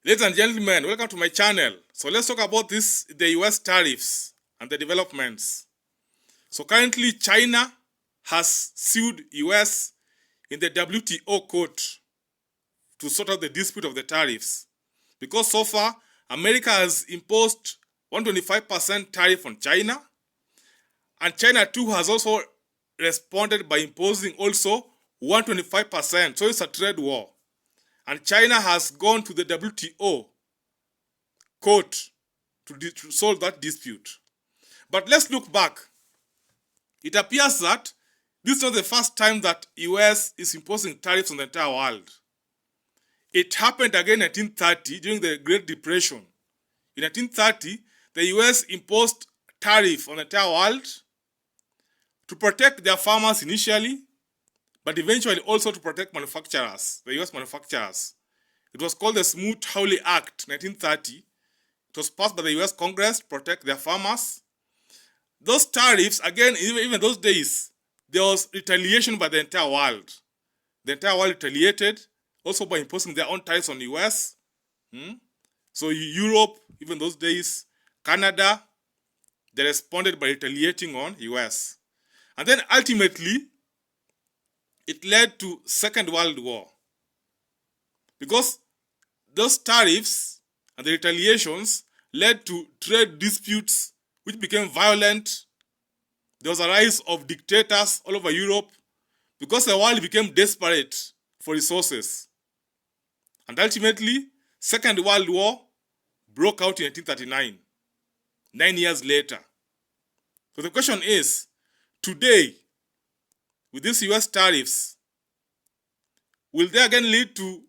Ladies and gentlemen, welcome to my channel. So let's talk about the US tariffs and the developments. So currently China has sued US in the WTO court to sort out the dispute of the tariffs. Because so far, America has imposed 125% tariff on China, and China too has also responded by imposing also 125%. So it's a trade war. And China has gone to the WTO court to solve that dispute. But let's look back. It appears that this is not the first time that US is imposing tariffs on the entire world. It happened again in 1930 during the Great Depression. In 1930, the US imposed tariff on the entire world to protect their farmers initially, but eventually also to protect manufacturers, the US manufacturers. It was called the Smoot-Hawley Act, 1930. It was passed by the US Congress to protect their farmers. Those tariffs, again, even those days, there was retaliation by the entire world. The entire world retaliated also by imposing their own tariffs on the US. So Europe, even those days, Canada, they responded by retaliating on US. And then ultimately, it led to Second World War. Because those tariffs and the retaliations led to trade disputes which became violent. There was a rise of dictators all over Europe because the world became desperate for resources. And ultimately, Second World War broke out in 1939, 9 years later. So the question is, today, with these US tariffs, will they again lead to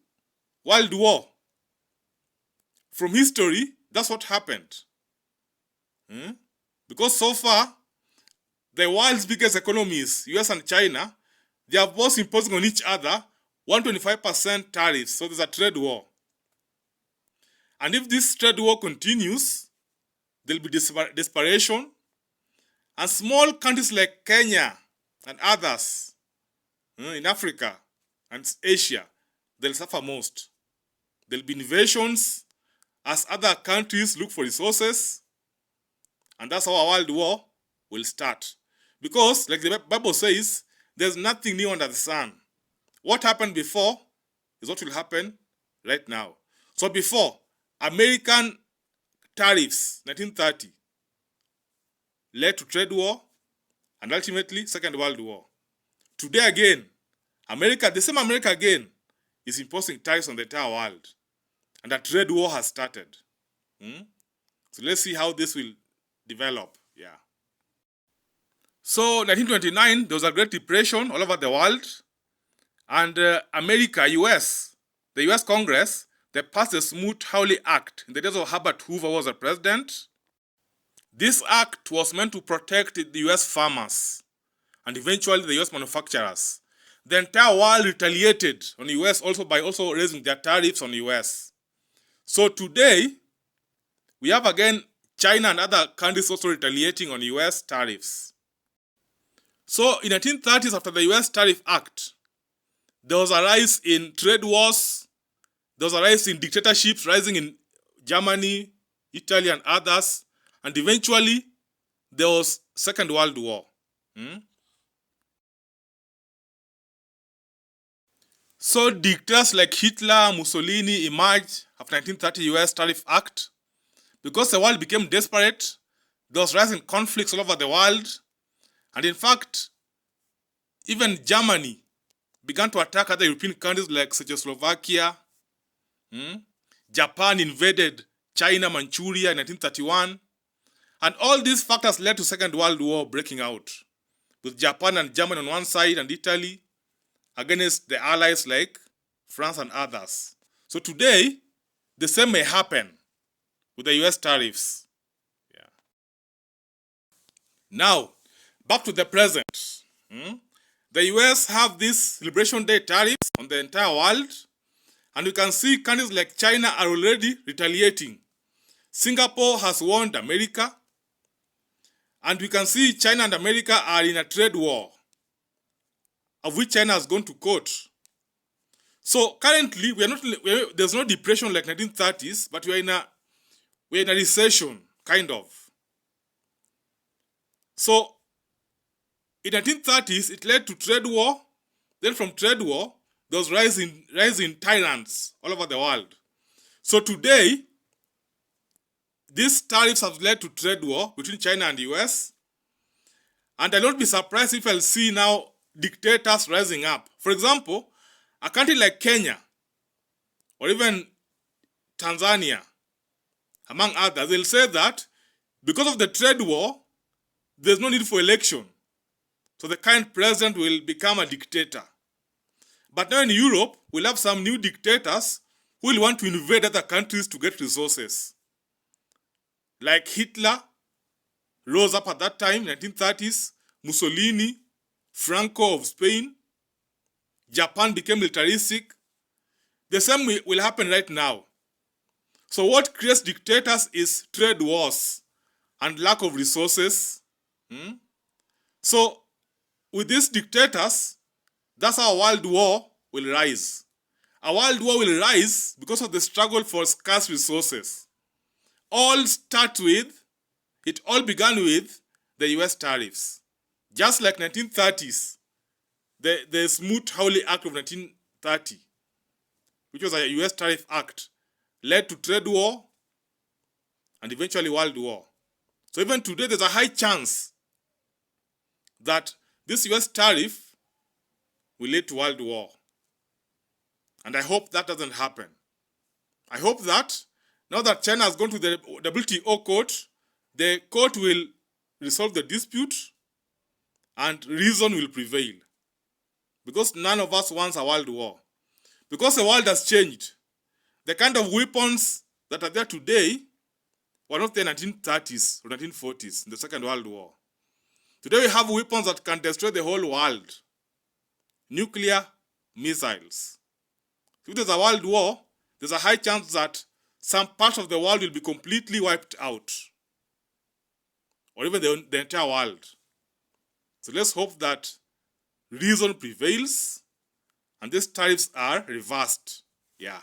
World War? From history, that's what happened. Because so far, the world's biggest economies, US and China, they are both imposing on each other 125% tariffs. So there's a trade war. And if this trade war continues, there'll be desperation. And small countries like Kenya and others in Africa and Asia, they'll suffer most. There'll be invasions as other countries look for resources. And that's how a world war will start. Because, like the Bible says, there's nothing new under the sun. What happened before is what will happen right now. So before, American tariffs, 1930, led to trade war and ultimately Second World War. Today again, America, the same America again, is imposing tariffs on the entire world. And a trade war has started. So let's see how this will develop. So 1929, there was a Great Depression all over the world. And America, US, the US Congress, they passed the Smoot-Hawley Act in the days of Herbert Hoover was the president. This act was meant to protect the US farmers and eventually the US manufacturers. The entire world retaliated on the US also by also raising their tariffs on the US. So today, we have again China and other countries also retaliating on US tariffs. So in 1930s, after the US Tariff Act, there was a rise in trade wars, there was a rise in dictatorships rising in Germany, Italy, and others, and eventually there was Second World War. So dictators like Hitler, Mussolini emerged after 1930 US Tariff Act. Because the world became desperate, there was rising conflicts all over the world. And in fact, even Germany began to attack other European countries like Czechoslovakia. Japan invaded China, Manchuria in 1931. And all these factors led to Second World War breaking out, with Japan and Germany on one side and Italy against the allies like France and others. So today, the same may happen with the US tariffs. Now, back to the present. The US have this Liberation Day tariffs on the entire world, and you can see countries like China are already retaliating. Singapore has warned America, and we can see China and America are in a trade war, of which China has gone to court. So currently, there's no depression like 1930s, but we're in a recession, kind of. So in 1930s, it led to trade war. Then from trade war, there was rising tyrants all over the world. So today, these tariffs have led to trade war between China and the US. And I'll not be surprised if I'll see now dictators rising up. For example, a country like Kenya, or even Tanzania, among others, they'll say that because of the trade war, there's no need for election. So the current president will become a dictator. But now in Europe, we'll have some new dictators who will want to invade other countries to get resources. Like Hitler rose up at that time, 1930s, Mussolini, Franco of Spain, Japan became militaristic. The same will happen right now. So what creates dictators is trade wars and lack of resources. So with these dictators, that's how a world war will rise. A world war will rise because of the struggle for scarce resources. It all began with the US tariffs. Just like 1930s, the Smoot-Hawley Act of 1930, which was a US tariff act, led to trade war and eventually world war. So even today, there's a high chance that this US tariff will lead to world war. And I hope that doesn't happen. I hope that now that China has gone to the WTO court, the court will resolve the dispute and reason will prevail. Because none of us wants a world war. Because the world has changed. The kind of weapons that are there today were not there in the 1930s or 1940s in the Second World War. Today we have weapons that can destroy the whole world. Nuclear missiles. If there's a world war, there's a high chance that some part of the world will be completely wiped out. Or even the entire world. So let's hope that reason prevails and these tariffs are reversed. Yeah.